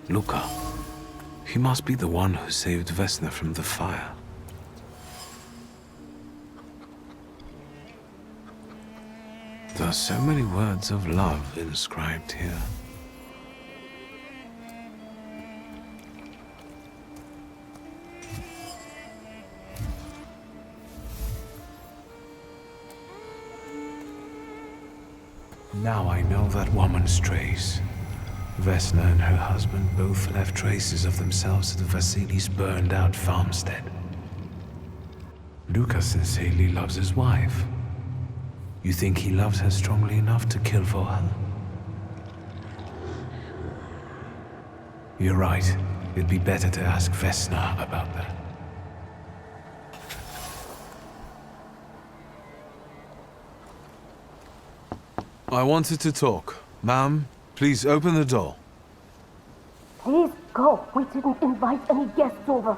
Luca. He must be the one who saved Vesna from the fire. There are so many words of love inscribed here. Now I know that woman's trace. Vesna and her husband both left traces of themselves at Vasily's burned-out farmstead. Luca sincerely loves his wife. You think he loves her strongly enough to kill for her? You're right. It'd be better to ask Vesna about that. I wanted to talk. Ma'am, please open the door. Please go. We didn't invite any guests over.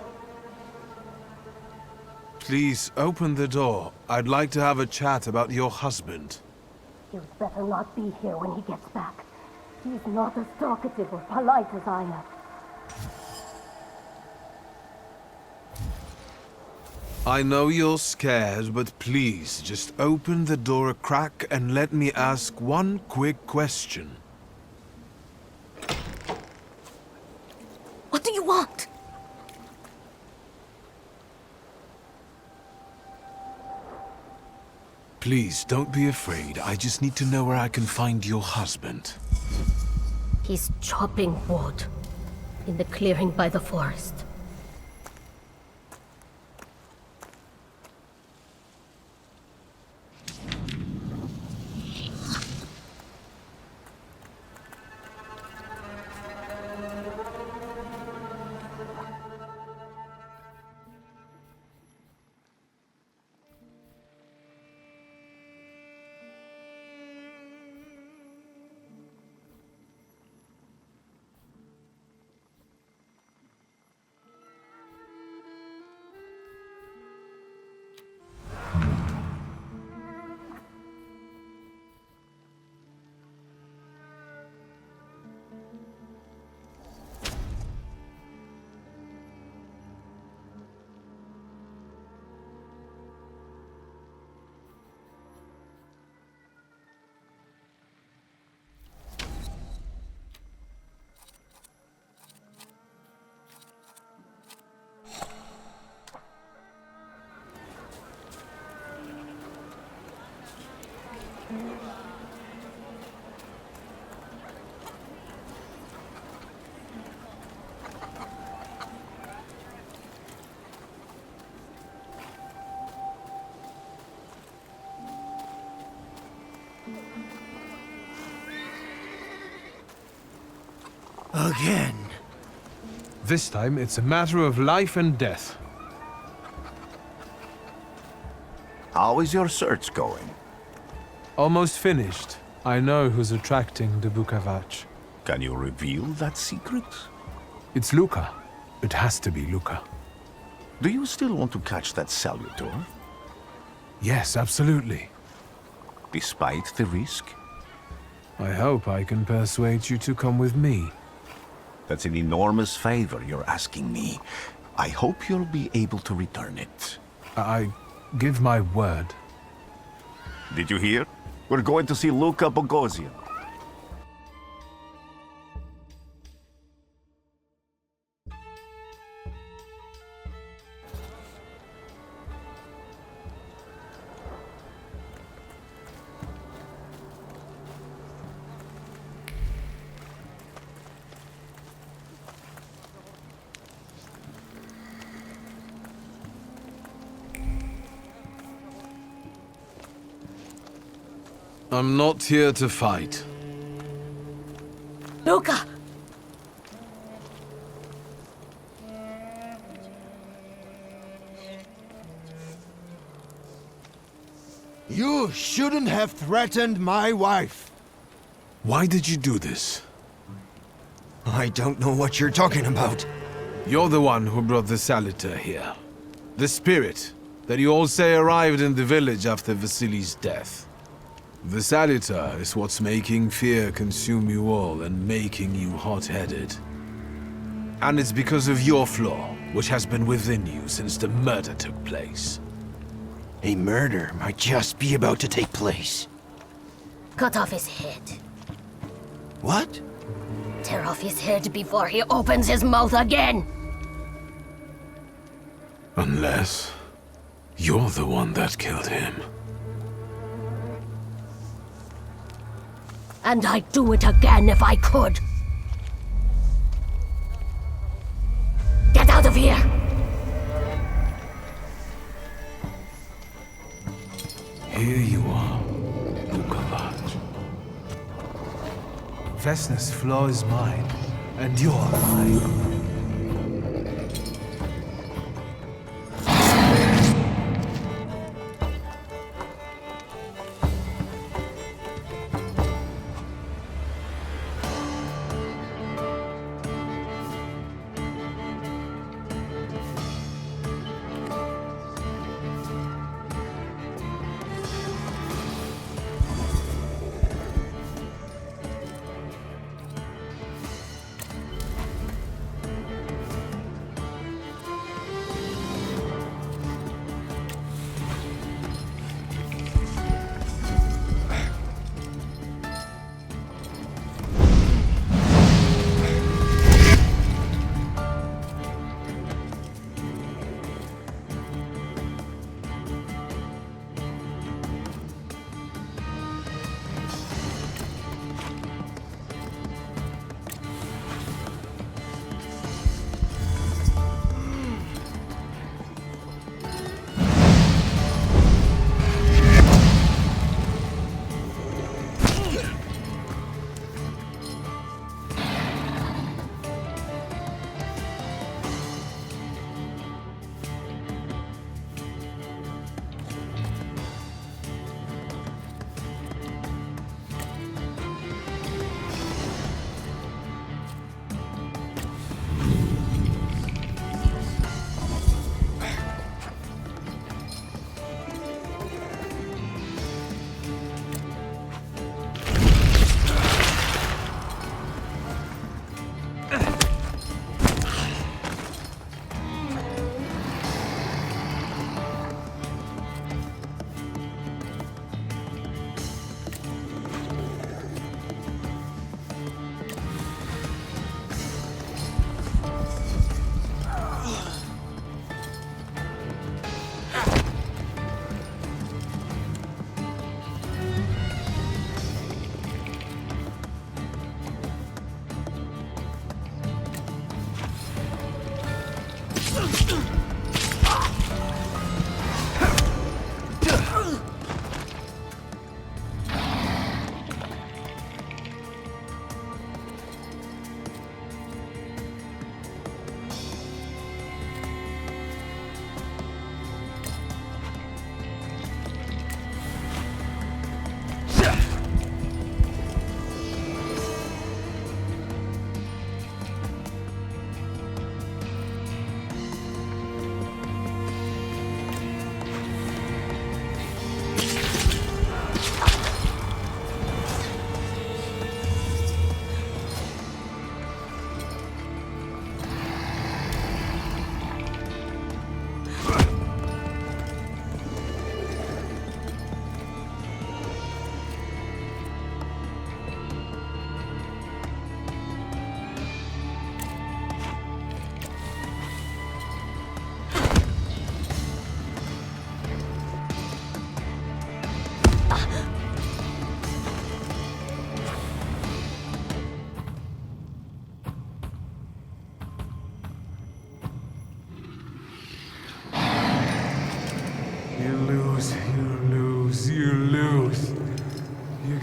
Please open the door. I'd like to have a chat about your husband. You'd better not be here when he gets back. He's not as talkative or polite as I am. I know you're scared, but please just open the door a crack and let me ask one quick question. What do you want? Please, don't be afraid. I just need to know where I can find your husband. He's chopping wood in the clearing by the forest. Again. This time, it's a matter of life and death. How is your search going? Almost finished. I know who's attracting the Bukavac. Can you reveal that secret? It's Luca. It has to be Luca. Do you still want to catch that Thaumaturge? Yes, absolutely. Despite the risk? I hope I can persuade you to come with me. That's an enormous favor you're asking me. I hope you'll be able to return it. I give my word. Did you hear? We're going to see Luca Bogosian. I'm not here to fight. Luca! You shouldn't have threatened my wife. Why did you do this? I don't know what you're talking about. You're the one who brought the Saliter here. The spirit that you all say arrived in the village after Vasily's death. The Saliter is what's making fear consume you all and making you hot-headed. And it's because of your flaw, which has been within you since the murder took place. A murder might just be about to take place. Cut off his head. What? Tear off his head before he opens his mouth again! Unless you're the one that killed him. And I'd do it again if I could. Get out of here! Here you are, Thaumaturge. Vesna's flaw is mine, and you're mine.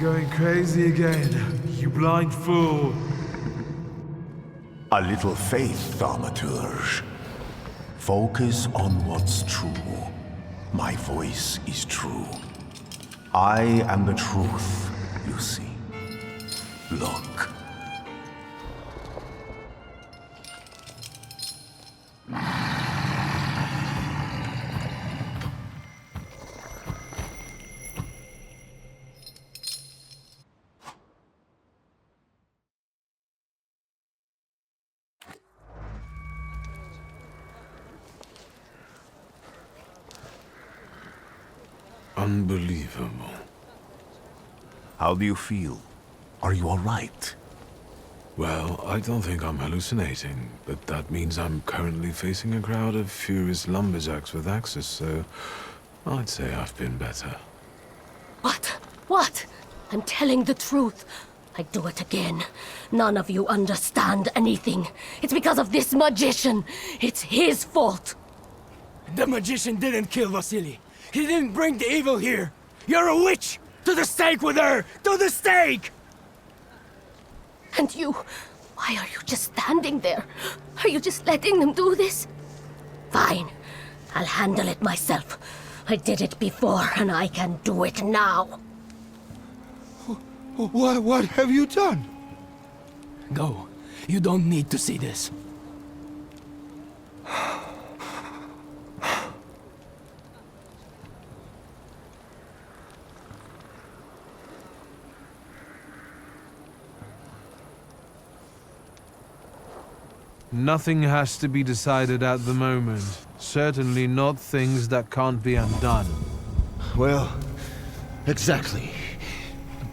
Going crazy again, you blind fool. A little faith, Thaumaturge. Focus on what's true. My voice is true. I am the truth, you see. Look. Unbelievable. How do you feel? Are you all right? Well, I don't think I'm hallucinating, but that means I'm currently facing a crowd of furious lumberjacks with axes, so I'd say I've been better. What? What? I'm telling the truth. I do it again. None of you understand anything. It's because of this magician. It's his fault. The magician didn't kill Vasily. He didn't bring the evil here. You're a witch! To the stake with her! To the stake! And you, why are you just standing there? Are you just letting them do this? Fine. I'll handle it myself. I did it before, and I can do it now. What have you done? Go. You don't need to see this. Nothing has to be decided at the moment. Certainly not things that can't be undone. Well, exactly.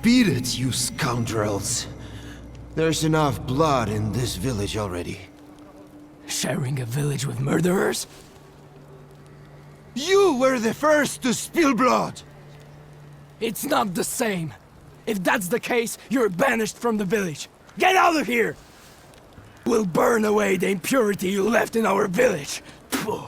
Beat it, you scoundrels. There's enough blood in this village already. Sharing a village with murderers? You were the first to spill blood! It's not the same. If that's the case, you're banished from the village. Get out of here! We'll burn away the impurity you left in our village. Phew.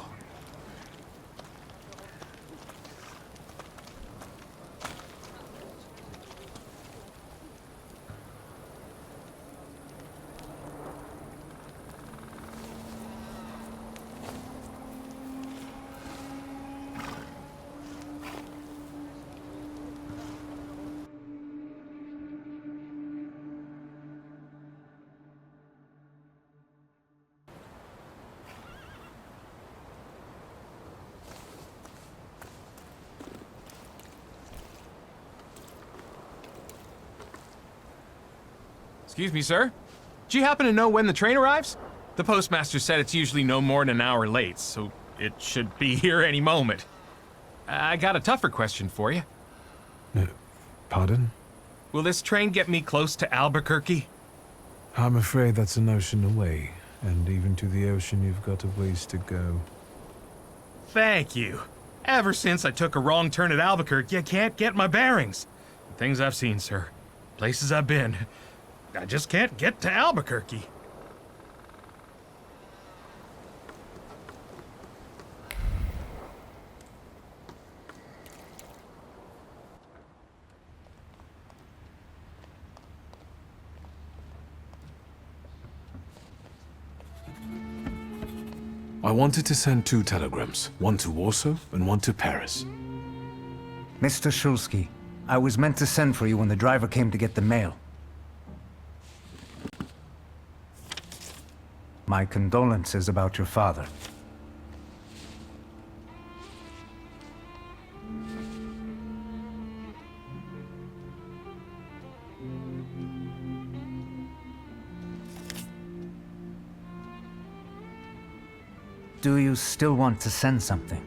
Excuse me, sir? Do you happen to know when the train arrives? The postmaster said it's usually no more than an hour late, so it should be here any moment. I got a tougher question for you. Pardon? Will this train get me close to Albuquerque? I'm afraid that's an ocean away, and even to the ocean you've got a ways to go. Thank you. Ever since I took a wrong turn at Albuquerque, I can't get my bearings. Things I've seen, sir. Places I've been. I just can't get to Albuquerque. I wanted to send 2 telegrams, one to Warsaw and one to Paris. Mr. Shulsky, I was meant to send for you when the driver came to get the mail. My condolences about your father. Do you still want to send something?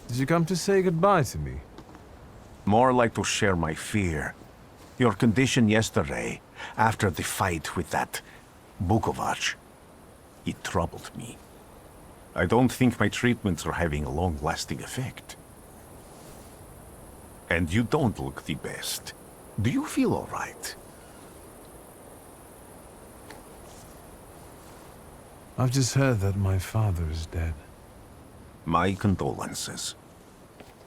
Did you come to say goodbye to me? More like to share my fear. Your condition yesterday, after the fight with that Bukovac, it troubled me. I don't think my treatments are having a long-lasting effect. And you don't look the best. Do you feel all right? I've just heard that my father is dead. My condolences.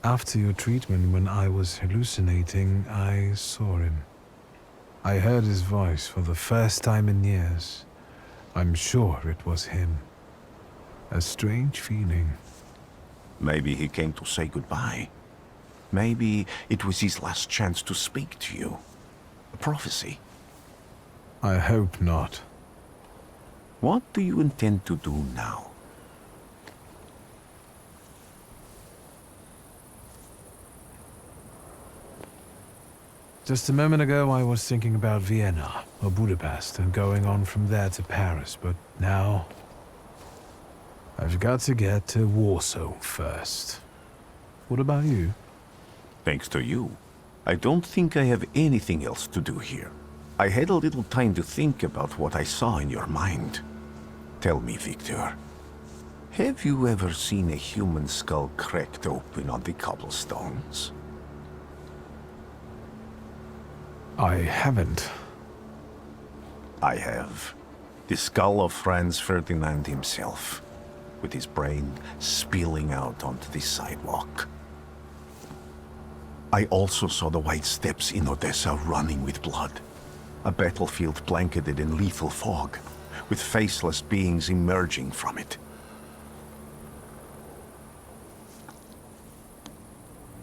After your treatment, when I was hallucinating, I saw him. I heard his voice for the first time in years. I'm sure it was him. A strange feeling. Maybe he came to say goodbye. Maybe it was his last chance to speak to you. A prophecy. I hope not. What do you intend to do now? Just a moment ago, I was thinking about Vienna or Budapest and going on from there to Paris, but now I've got to get to Warsaw first. What about you? Thanks to you, I don't think I have anything else to do here. I had a little time to think about what I saw in your mind. Tell me, Victor, have you ever seen a human skull cracked open on the cobblestones? I haven't. I have. The skull of Franz Ferdinand himself, with his brain spilling out onto the sidewalk. I also saw the white steps in Odessa running with blood. A battlefield blanketed in lethal fog, with faceless beings emerging from it.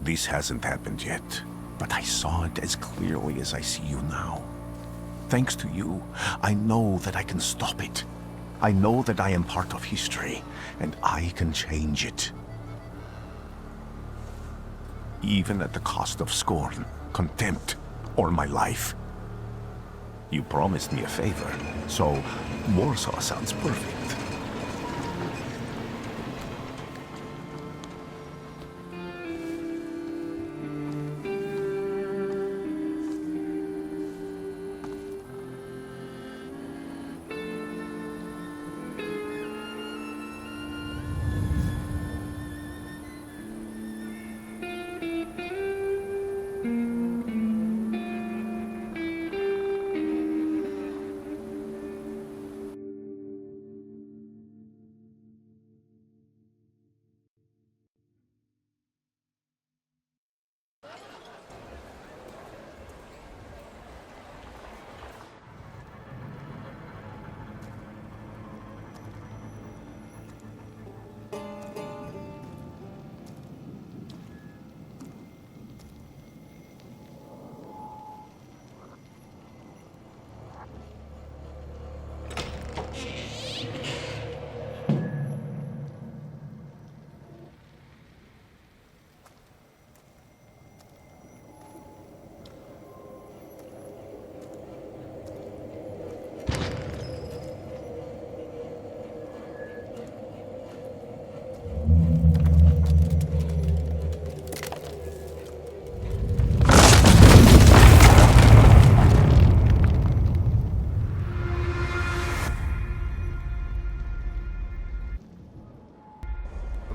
This hasn't happened yet, but I saw it as clearly as I see you now. Thanks to you, I know that I can stop it. I know that I am part of history, and I can change it. Even at the cost of scorn, contempt, or my life. You promised me a favor, so Warsaw sounds perfect.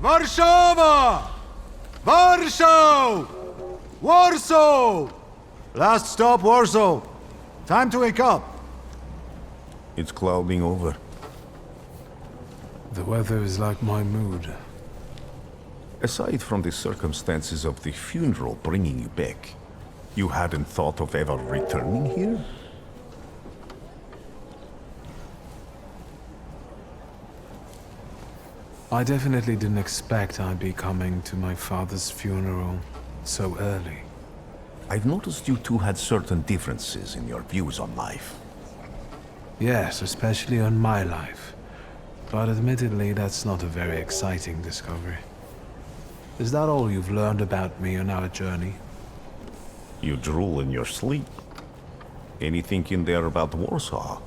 Warszawa! Warsaw! Warsaw! Last stop, Warsaw. Time to wake up. It's clouding over. The weather is like my mood. Aside from the circumstances of the funeral bringing you back, you hadn't thought of ever returning here? I definitely didn't expect I'd be coming to my father's funeral so early. I've noticed you two had certain differences in your views on life. Yes, especially on my life. But admittedly, that's not a very exciting discovery. Is that all you've learned about me on our journey? You drool in your sleep. Anything in there about Warsaw?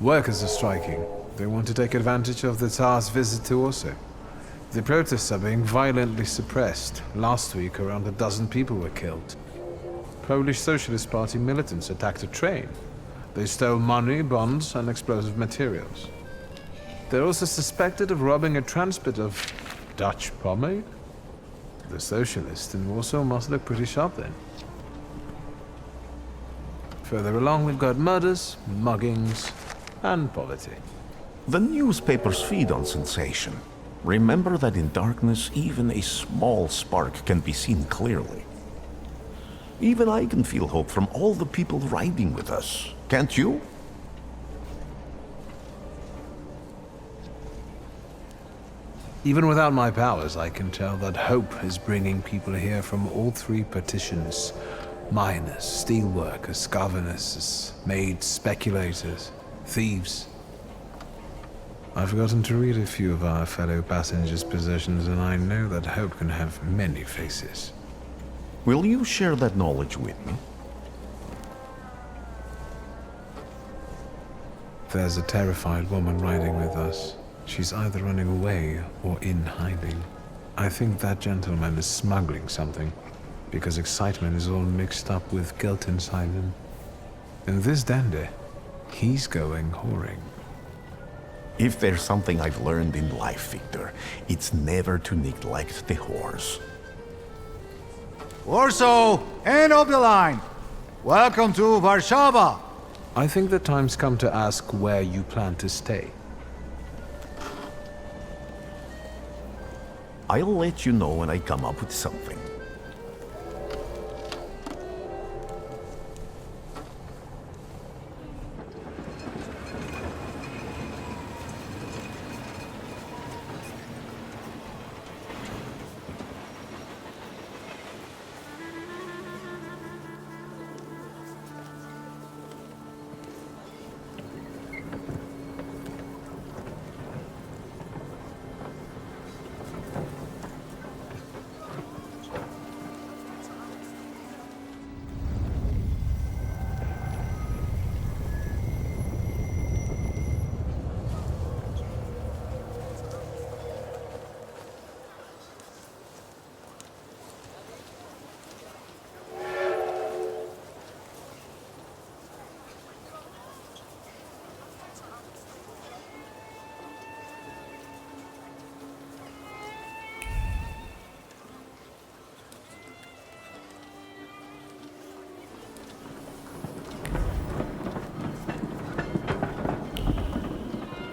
Workers are striking. They want to take advantage of the Tsar's visit to Warsaw. The protests are being violently suppressed. Last week, around a dozen people were killed. Polish Socialist Party militants attacked a train. They stole money, bonds, and explosive materials. They're also suspected of robbing a transport of Dutch pomade. The socialists in Warsaw must look pretty sharp then. Further along, we've got murders, muggings, and poverty. The newspapers feed on sensation. Remember that in darkness, even a small spark can be seen clearly. Even I can feel hope from all the people riding with us. Can't you? Even without my powers, I can tell that hope is bringing people here from all three partitions. Miners, steelworkers, governesses, maids, speculators, thieves. I've gotten to read a few of our fellow passengers' possessions, and I know that hope can have many faces. Will you share that knowledge with me? There's a terrified woman riding with us. She's either running away or in hiding. I think that gentleman is smuggling something, because excitement is all mixed up with guilt inside him. And this dandy, he's going whoring. If there's something I've learned in life, Victor, it's never to neglect the horse. Warsaw, end of the line. Welcome to Warszawa. I think the time's come to ask where you plan to stay. I'll let you know when I come up with something.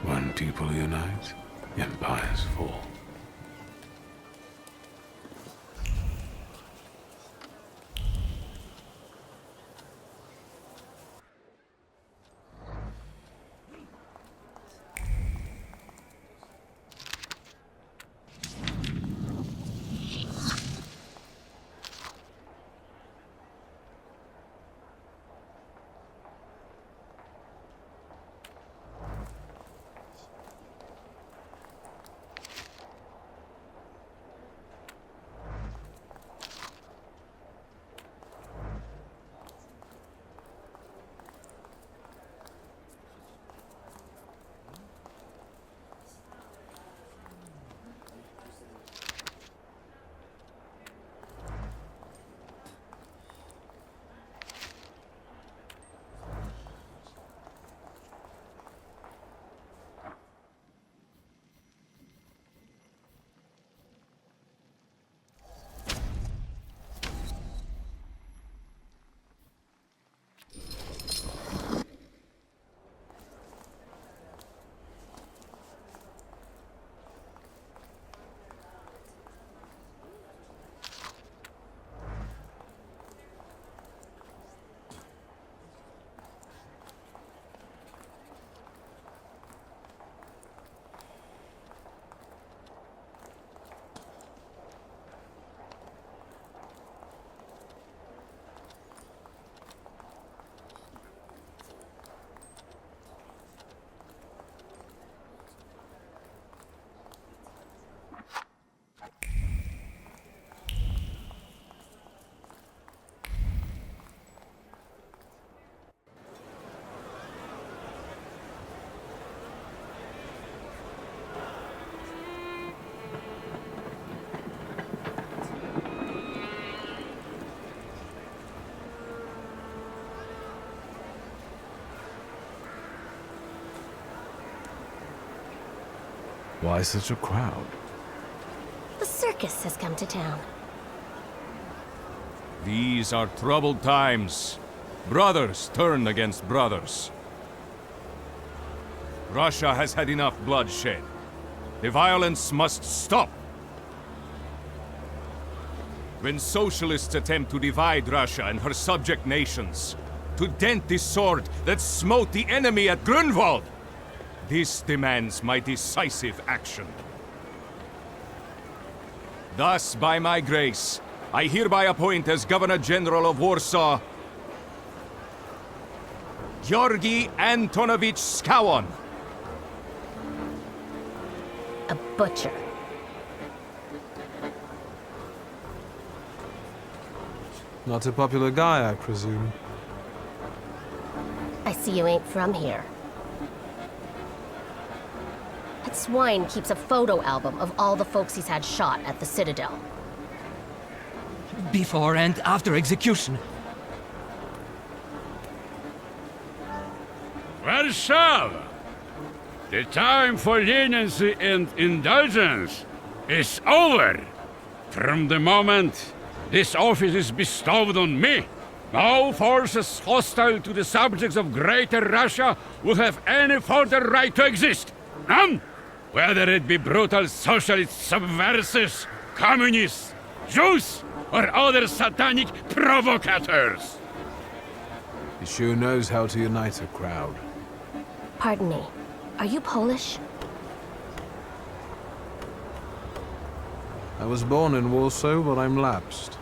When people unite, empires fall. Why such a crowd? The circus has come to town. These are troubled times. Brothers turn against brothers. Russia has had enough bloodshed. The violence must stop. When socialists attempt to divide Russia and her subject nations, to dent the sword that smote the enemy at Grunwald, this demands my decisive action. Thus, by my grace, I hereby appoint as Governor-General of Warsaw, Georgi Antonovich Skowon. butcher. Not a popular guy, I presume. I see you ain't from here. That swine keeps a photo album of all the folks he's had shot at the Citadel. Before and after execution. Warszawa! The time for leniency and indulgence is over. From the moment this office is bestowed on me, no forces hostile to the subjects of Greater Russia will have any further right to exist. None! Whether it be brutal socialist subversives, communists, Jews, or other satanic provocators. He sure knows how to unite a crowd. Pardon me, are you Polish? I was born in Warsaw, but I'm lapsed.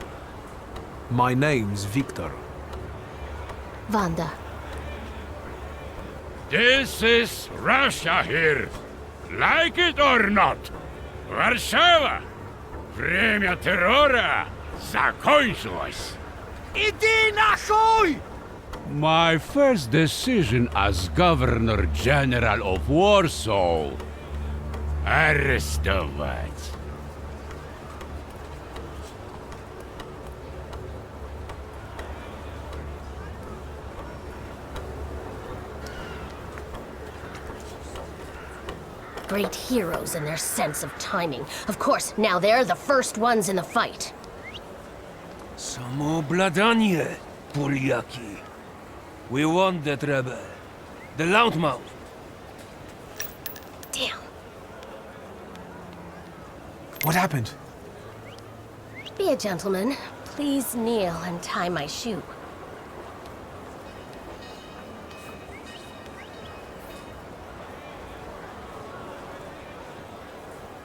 My name's Victor. Wanda. This is Russia here. Like it or not. Warszawa! Время террора закончилось. Иди нахуй! My first decision as Governor General of Warsaw. Arrestować. Great heroes in their sense of timing. Of course, now they're the first ones in the fight. Samoobladanie, Polyaki. We want that rebel. The loudmouth. Damn. What happened? Be a gentleman. Please kneel and tie my shoe.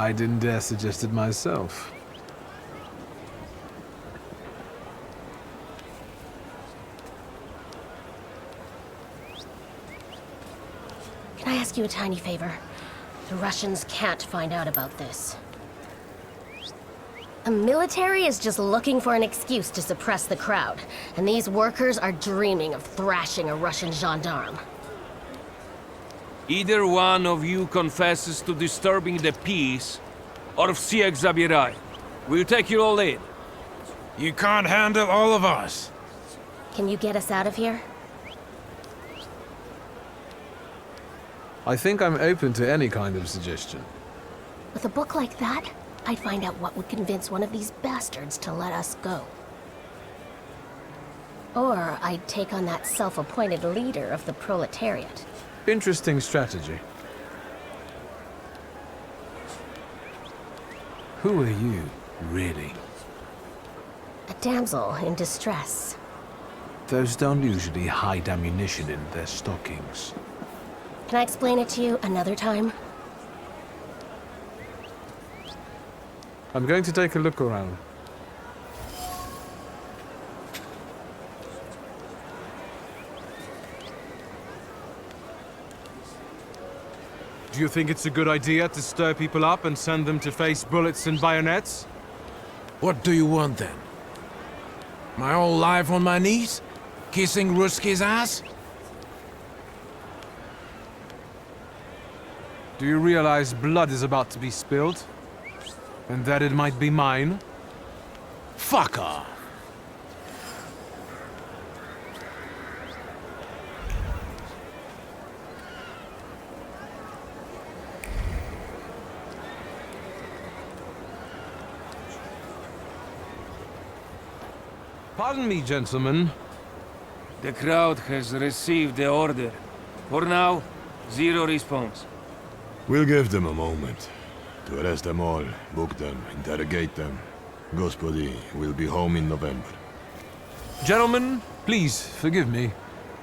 I didn't dare suggest it myself. Can I ask you a tiny favor? The Russians can't find out about this. The military is just looking for an excuse to suppress the crowd, and these workers are dreaming of thrashing a Russian gendarme. Either one of you confesses to disturbing the peace, or всех забирай. We'll take you all in. You can't handle all of us. Can you get us out of here? I think I'm open to any kind of suggestion. With a book like that, I'd find out what would convince one of these bastards to let us go. Or I'd take on that self-appointed leader of the proletariat. Interesting strategy. Who are you, really? A damsel in distress. Those don't usually hide ammunition in their stockings. Can I explain it to you another time? I'm going to take a look around. Do you think it's a good idea to stir people up and send them to face bullets and bayonets? What do you want then? My whole life on my knees? Kissing Ruski's ass? Do you realize blood is about to be spilled? And that it might be mine? Fuck off! Pardon me, gentlemen. The crowd has received the order. For now, zero response. We'll give them a moment. To arrest them all, book them, interrogate them. Gospodi will be home in November. Gentlemen, please forgive me.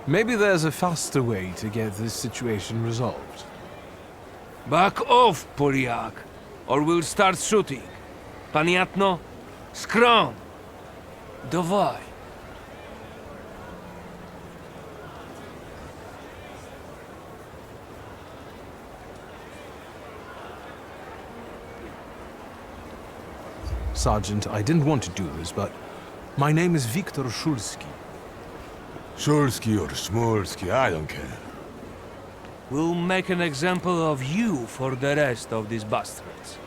Maybe there's a faster way to get this situation resolved. Back off, Polyak, or we'll start shooting. Paniatno, scrum. Dawaj. Sergeant, I didn't want to do this, but my name is Viktor Szulski. Shulski or Smolski, I don't care. We'll make an example of you for the rest of these bastards.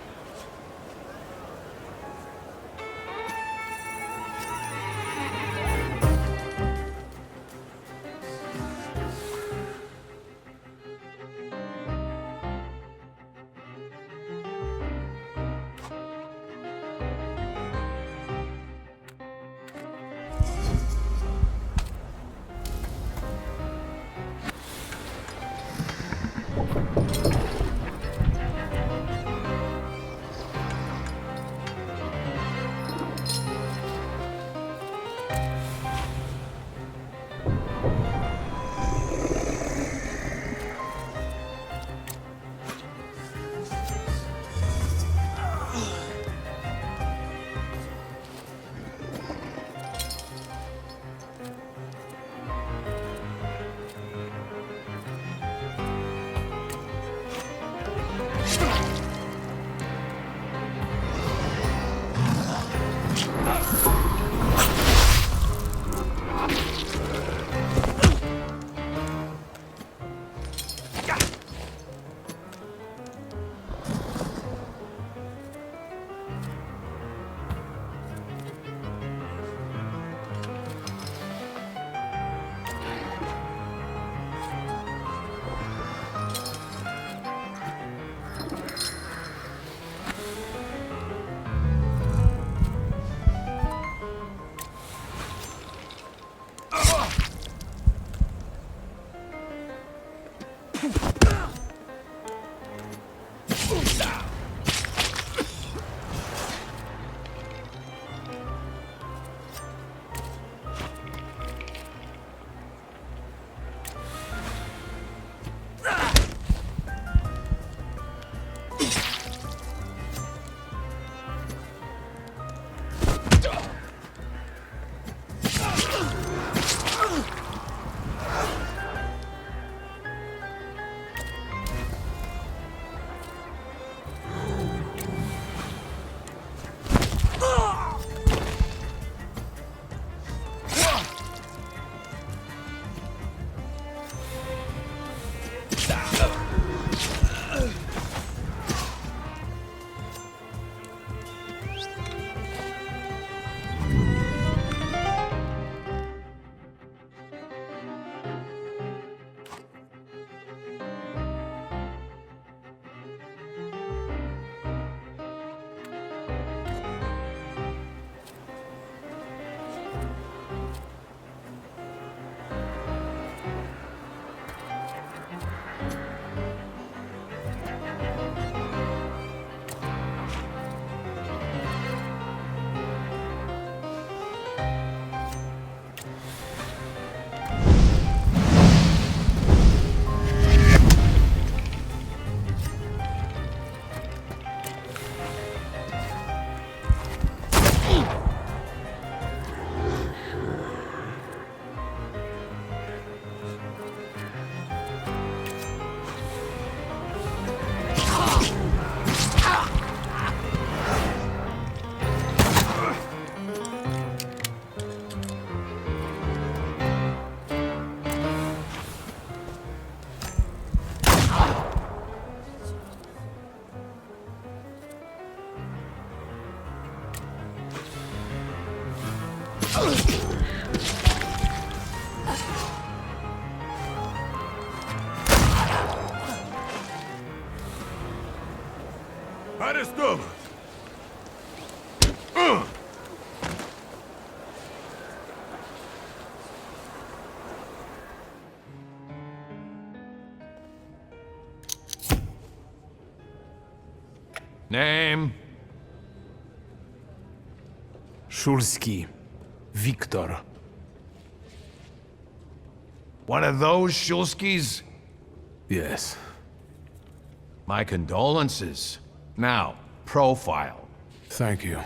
Arestovat! Name? Szulski. Viktor. One of those Shulskis? Yes. My condolences. Now, profile. Thank you.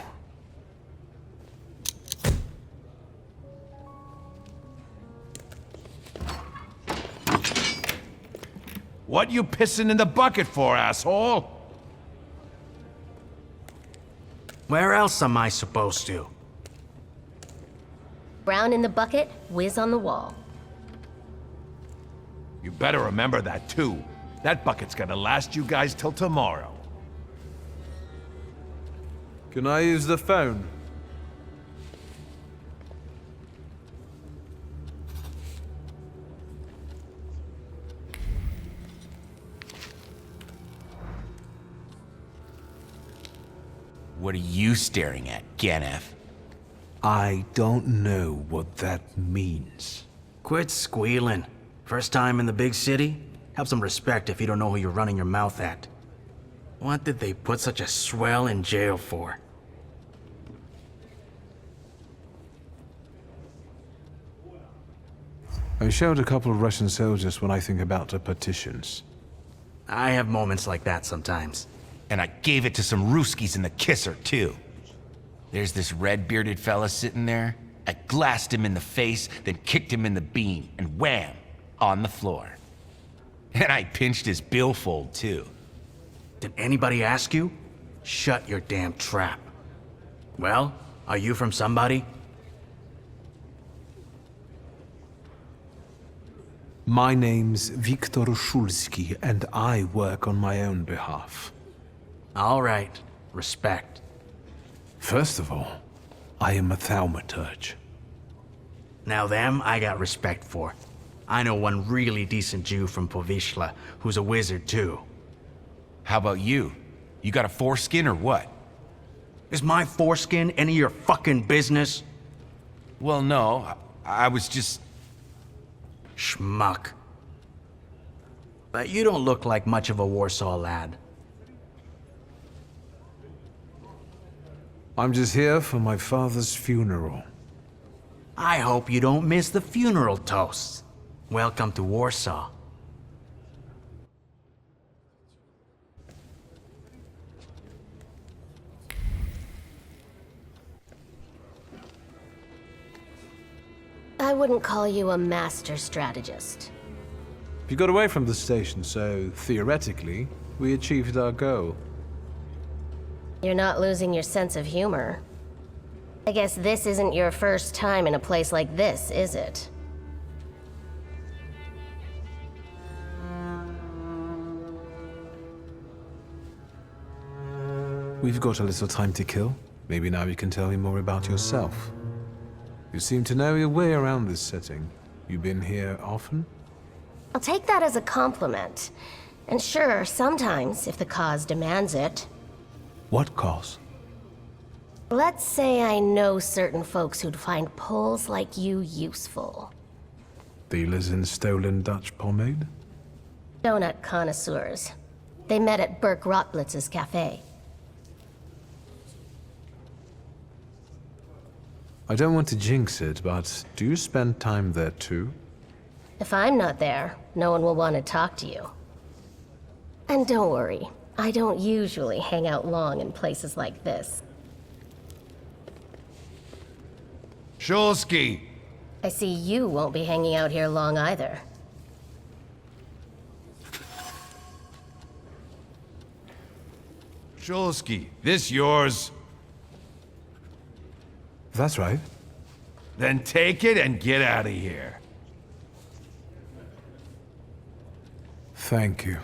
What you pissing in the bucket for, asshole? Where else am I supposed to? Brown in the bucket, whiz on the wall. You better remember that, too. That bucket's gonna last you guys till tomorrow. Can I use the phone? What are you staring at, Ganef? I don't know what that means. Quit squealing. First time in the big city? Have some respect if you don't know who you're running your mouth at. What did they put such a swell in jail for? I showed a couple of Russian soldiers when I think about the petitions. I have moments like that sometimes. And I gave it to some Ruskies in the kisser, too. There's this red-bearded fella sitting there. I glassed him in the face, then kicked him in the bean, and wham! On the floor. And I pinched his billfold, too. Did anybody ask you? Shut your damn trap. Well, are you from somebody? My name's Viktor Shulsky, and I work on my own behalf. All right. Respect. First of all, I am a Thaumaturge. Now them, I got respect for. I know one really decent Jew from Povishla, who's a wizard too. How about you? You got a foreskin or what? Is my foreskin any of your fucking business? Well, no. I was just... Schmuck. But you don't look like much of a Warsaw lad. I'm just here for my father's funeral. I hope you don't miss the funeral toasts. Welcome to Warsaw. I wouldn't call you a master strategist. You got away from the station, so theoretically, we achieved our goal. You're not losing your sense of humor. I guess this isn't your first time in a place like this, is it? We've got a little time to kill. Maybe now you can tell me more about yourself. You seem to know your way around this setting. You been here often? I'll take that as a compliment. And sure, sometimes, if the cause demands it. What cause? Let's say I know certain folks who'd find poles like you useful. Dealers in stolen Dutch pomade? Donut connoisseurs. They met at Burke Rotblitz's cafe. I don't want to jinx it, but do you spend time there too? If I'm not there, no one will want to talk to you. And don't worry, I don't usually hang out long in places like this. Shulsky! I see you won't be hanging out here long either. Shulsky, this yours? That's right. Then take it and get out of here. Thank you.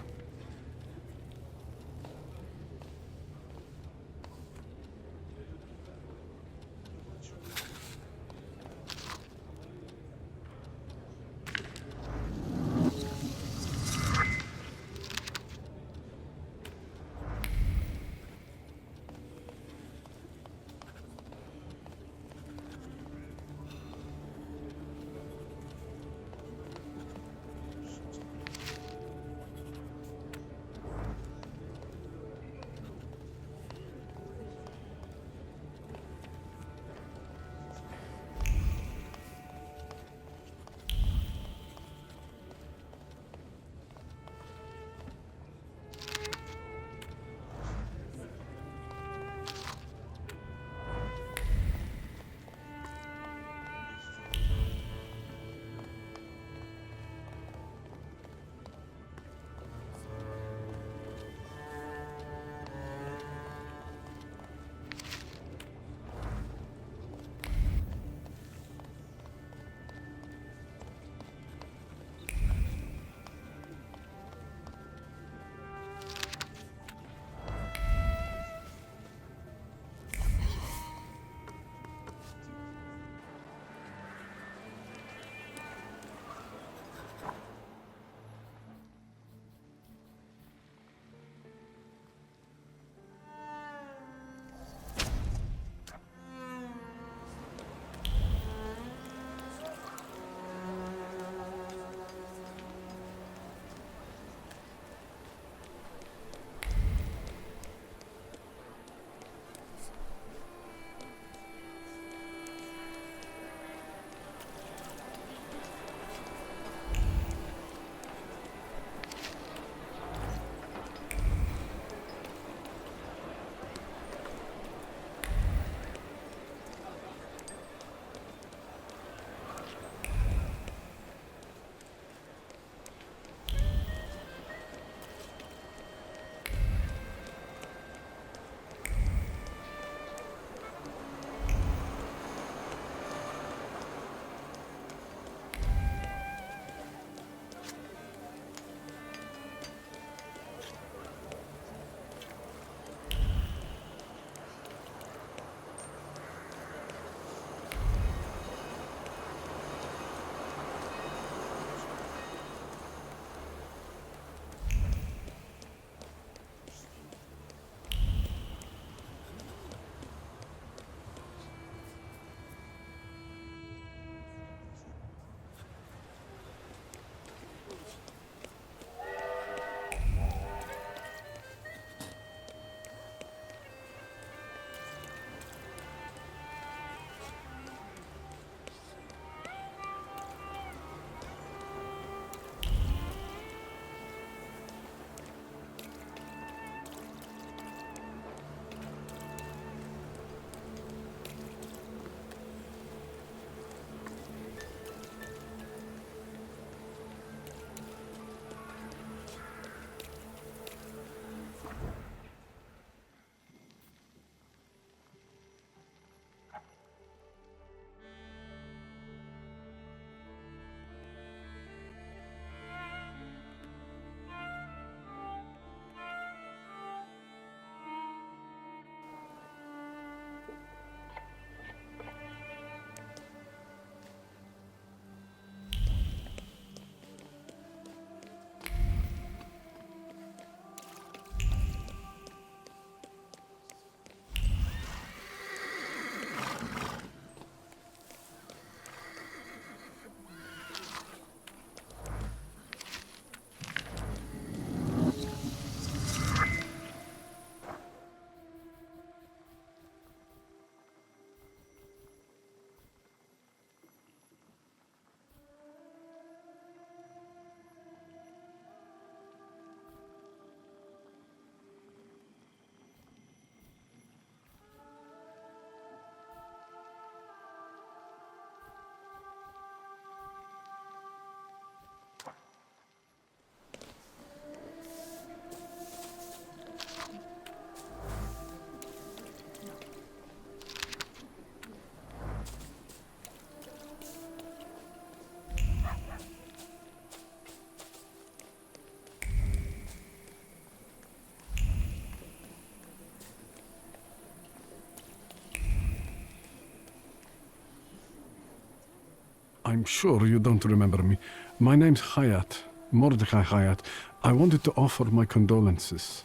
I'm sure you don't remember me. My name's Hayat, Mordecai Hayat. I wanted to offer my condolences.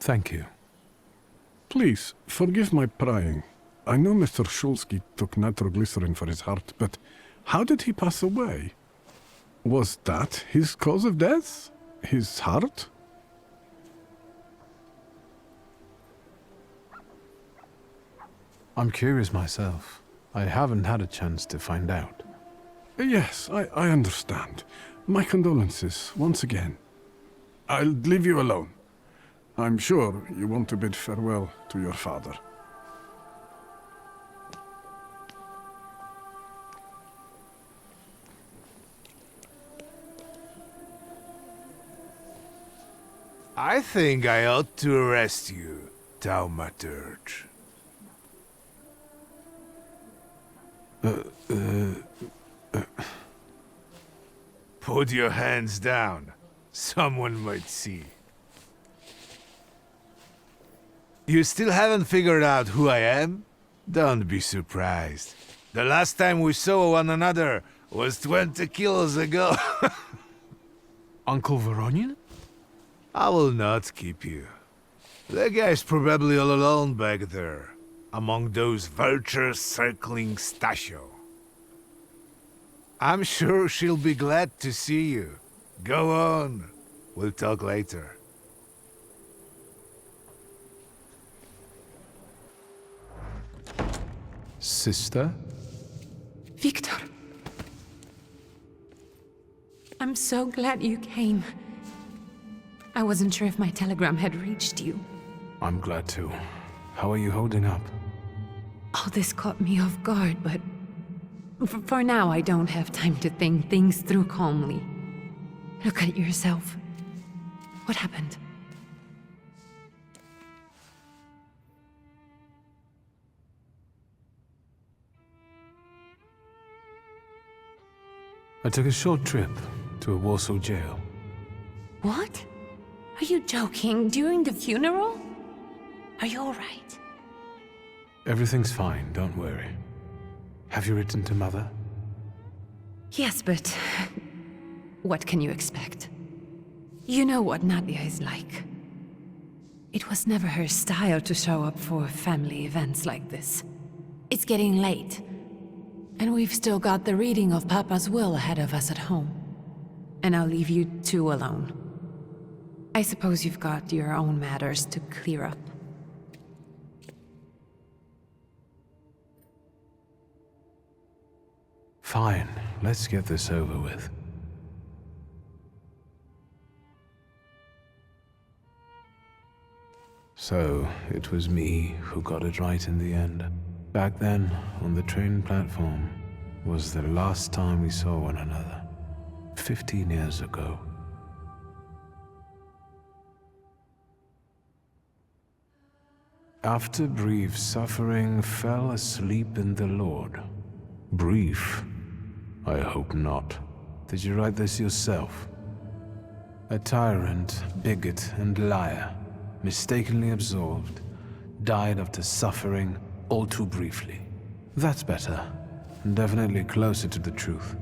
Thank you. Please, forgive my prying. I know Mr. Shulsky took nitroglycerin for his heart, but how did he pass away? Was that his cause of death? His heart? I'm curious myself. I haven't had a chance to find out. Yes, I understand. My condolences, once again. I'll leave you alone. I'm sure you want to bid farewell to your father. I think I ought to arrest you, Thaumaturge. Put your hands down. Someone might see. You still haven't figured out who I am? Don't be surprised. The last time we saw one another was 20 kilos ago. Uncle Voronian? I will not keep you. The guy's probably all alone back there, among those vultures circling Stasio. I'm sure she'll be glad to see you. Go on. We'll talk later. Sister? Victor. I'm so glad you came. I wasn't sure if my telegram had reached you. I'm glad too. How are you holding up? All this caught me off guard, but for now I don't have time to think things through calmly. Look at yourself. What happened? I took a short trip to a Warsaw jail. What? Are you joking? During the funeral? Are you alright? Everything's fine, don't worry. Have you written to Mother? Yes, but what can you expect? You know what Nadia is like. It was never her style to show up for family events like this. It's getting late, and we've still got the reading of Papa's will ahead of us at home. And I'll leave you two alone. I suppose you've got your own matters to clear up. Fine, let's get this over with. So, it was me who got it right in the end. Back then, on the train platform, was the last time we saw one another. 15 years ago. After brief suffering, fell asleep in the Lord. Brief? I hope not. Did you write this yourself? A tyrant, bigot, and liar, mistakenly absolved, died after suffering all too briefly. That's better, and definitely closer to the truth.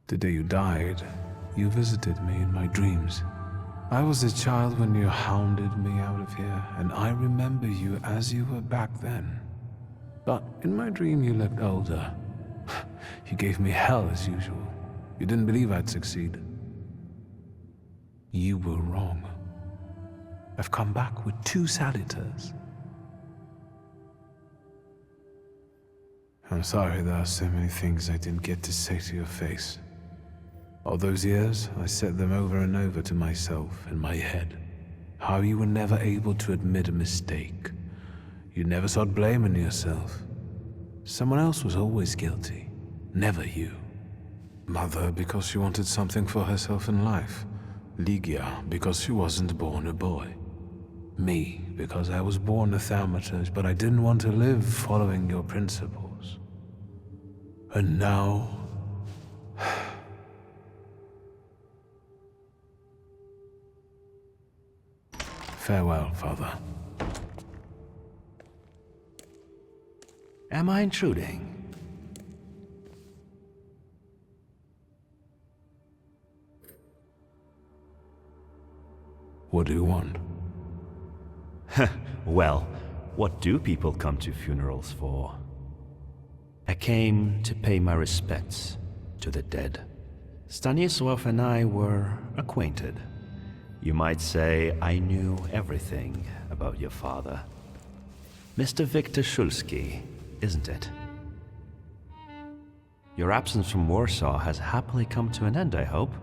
The day you died, you visited me in my dreams. I was a child when you hounded me out of here, and I remember you as you were back then. But in my dream you looked older. You gave me hell as usual. You didn't believe I'd succeed. You were wrong. I've come back with 2 salutars. I'm sorry there are so many things I didn't get to say to your face. All those years, I said them over and over to myself in my head. How you were never able to admit a mistake. You never sought blame in yourself. Someone else was always guilty, never you. Mother because she wanted something for herself in life. Ligia because she wasn't born a boy. Me because I was born a Thaumaturge, but I didn't want to live following your principles. And now... Farewell, Father. Am I intruding? What do you want? Well, what do people come to funerals for? I came to pay my respects to the dead. Stanisław and I were acquainted. You might say I knew everything about your father. Mr. Victor Szulski, isn't it? Your absence from Warsaw has happily come to an end, I hope.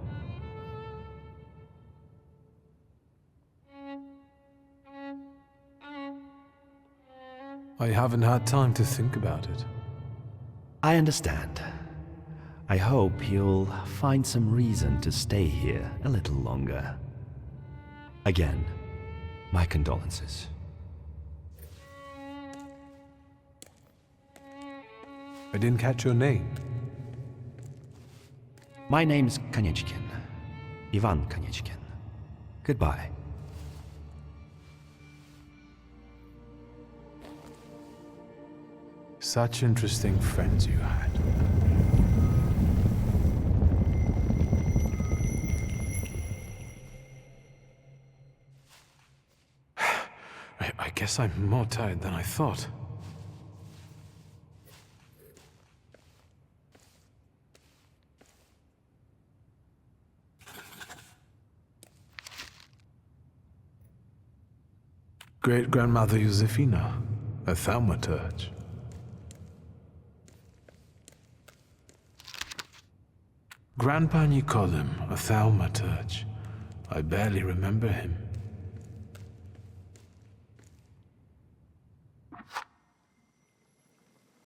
I haven't had time to think about it. I understand. I hope you'll find some reason to stay here a little longer. Again, my condolences. I didn't catch your name. My name's Kanieczkin. Ivan Kanieczkin. Goodbye. Such interesting friends you had. I guess I'm more tired than I thought. Great-grandmother Josefina, a Thaumaturge. Grandpa Nikodem, a Thaumaturge. I barely remember him.